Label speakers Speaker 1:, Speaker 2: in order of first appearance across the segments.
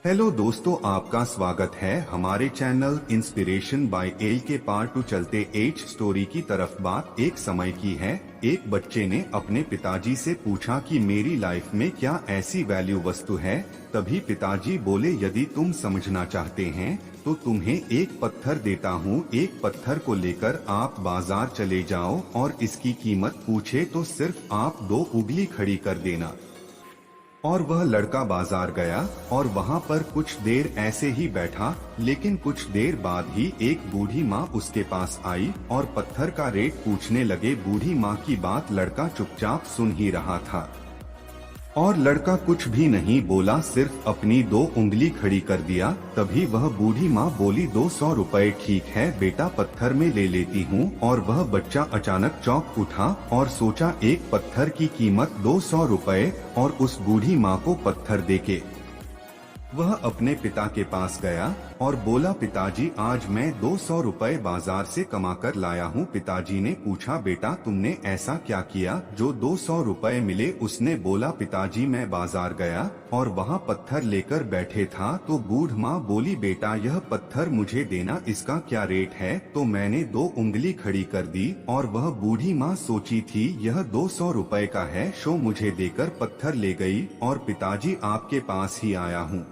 Speaker 1: Hello दोस्तों, आपका स्वागत है हमारे चैनल इंस्पिरेशन बाय एल के पार्ट 2 चलते एज स्टोरी की तरफ। बात एक समय की है। एक बच्चे ने अपने पिताजी से पूछा कि मेरी लाइफ में क्या ऐसी वैल्यू वस्तु है। तभी पिताजी बोले, यदि तुम समझना चाहते हैं तो तुम्हें एक पत्थर देता हूँ। एक पत्थर को लेकर आप बाजार चले जाओ और इसकी कीमत पूछे तो सिर्फ आप 2 उंगली खड़ी कर देना। और वह लड़का बाजार गया और वहाँ पर कुछ देर ऐसे ही बैठा, लेकिन कुछ देर बाद ही एक बूढ़ी माँ उसके पास आई और पत्थर का रेट पूछने लगे। बूढ़ी माँ की बात लड़का चुपचाप सुन ही रहा था और लड़का कुछ भी नहीं बोला, सिर्फ अपनी 2 उंगली खड़ी कर दिया। तभी वह बूढ़ी माँ बोली, 200 रुपए ठीक है बेटा, पत्थर में ले लेती हूँ। और वह बच्चा अचानक चौंक उठा और सोचा, एक पत्थर की कीमत 200 रुपए और उस बूढ़ी माँ को पत्थर देके वह अपने पिता के पास गया और बोला, पिताजी आज मैं 200 रुपए बाजार से कमा कर लाया हूँ। पिताजी ने पूछा, बेटा तुमने ऐसा क्या किया जो 200 रुपए मिले। उसने बोला, पिताजी मैं बाजार गया और वहाँ पत्थर लेकर बैठे था तो बूढ़ माँ बोली, बेटा यह पत्थर मुझे देना, इसका क्या रेट है। तो मैंने 2 उंगली खड़ी कर दी और वह बूढ़ी माँ सोची थी यह 200 रुपए का है, शो मुझे देकर पत्थर ले गई और पिताजी आपके पास ही आया हूँ।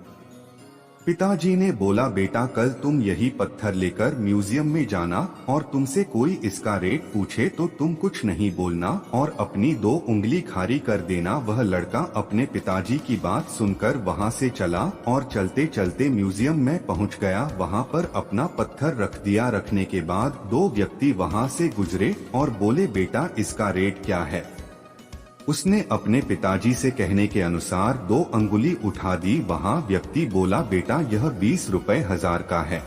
Speaker 1: पिताजी ने बोला, बेटा कल तुम यही पत्थर लेकर म्यूजियम में जाना और तुमसे कोई इसका रेट पूछे तो तुम कुछ नहीं बोलना और अपनी 2 उंगली खाली कर देना। वह लड़का अपने पिताजी की बात सुनकर वहां से चला और चलते चलते म्यूजियम में पहुंच गया। वहां पर अपना पत्थर रख दिया। रखने के बाद 2 व्यक्ति वहां से गुजरे और बोले, बेटा इसका रेट क्या है। उसने अपने पिताजी से कहने के अनुसार 2 अंगुली उठा दी। वहाँ व्यक्ति बोला, बेटा यह 20 रुपए 1000 का है।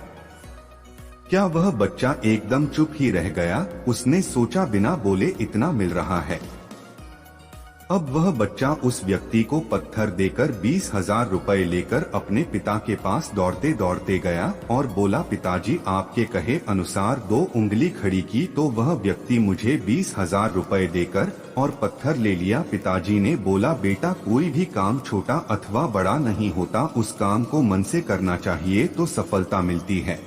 Speaker 1: क्या वह बच्चा एकदम चुप ही रह गया। उसने सोचा, बिना बोले इतना मिल रहा है। अब वह बच्चा उस व्यक्ति को पत्थर देकर 20,000 रुपए लेकर अपने पिता के पास दौड़ते दौड़ते गया और बोला, पिताजी आपके कहे अनुसार 2 उंगली खड़ी की तो वह व्यक्ति मुझे 20,000 रुपए देकर और पत्थर ले लिया। पिताजी ने बोला, बेटा कोई भी काम छोटा अथवा बड़ा नहीं होता, उस काम को मन से करना चाहिए तो सफलता मिलती है।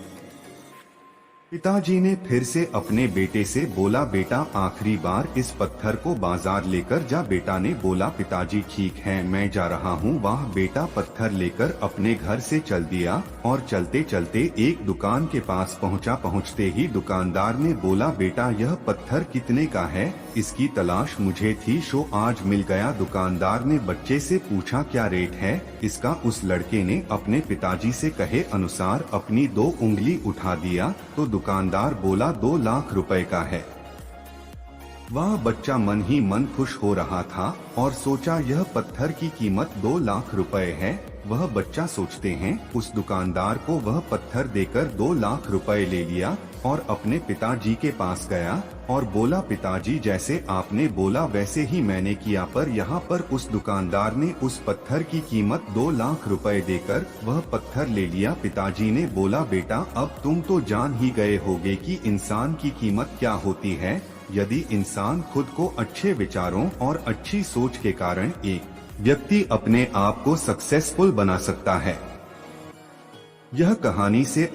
Speaker 1: पिताजी ने फिर से अपने बेटे से बोला, बेटा आखिरी बार इस पत्थर को बाजार लेकर जा। बेटा ने बोला, पिताजी ठीक है मैं जा रहा हूँ। वह बेटा पत्थर लेकर अपने घर से चल दिया और चलते चलते एक दुकान के पास पहुँचा। पहुँचते ही दुकानदार ने बोला, बेटा यह पत्थर कितने का है, इसकी तलाश मुझे थी, शो आज मिल गया। दुकानदार ने बच्चे से पूछा, क्या रेट है इसका। उस लड़के ने अपने पिताजी से कहे अनुसार अपनी 2 उंगली उठा दिया तो दुकानदार बोला, 2 लाख रुपए का है। वह बच्चा मन ही मन खुश हो रहा था और सोचा यह पत्थर की कीमत 2 लाख रुपए है। वह बच्चा सोचते हैं उस दुकानदार को वह पत्थर देकर 2 लाख रुपए ले लिया और अपने पिताजी के पास गया और बोला, पिताजी जैसे आपने बोला वैसे ही मैंने किया। पर यहाँ पर उस दुकानदार ने उस पत्थर की कीमत 2 लाख रुपए देकर वह पत्थर ले लिया। पिताजी ने बोला, बेटा अब तुम तो जान ही गए होगे कि इंसान की कीमत क्या होती है। यदि इंसान खुद को अच्छे विचारों और अच्छी सोच के कारण एक व्यक्ति अपने आप को सक्सेसफुल बना सकता है। यह कहानी से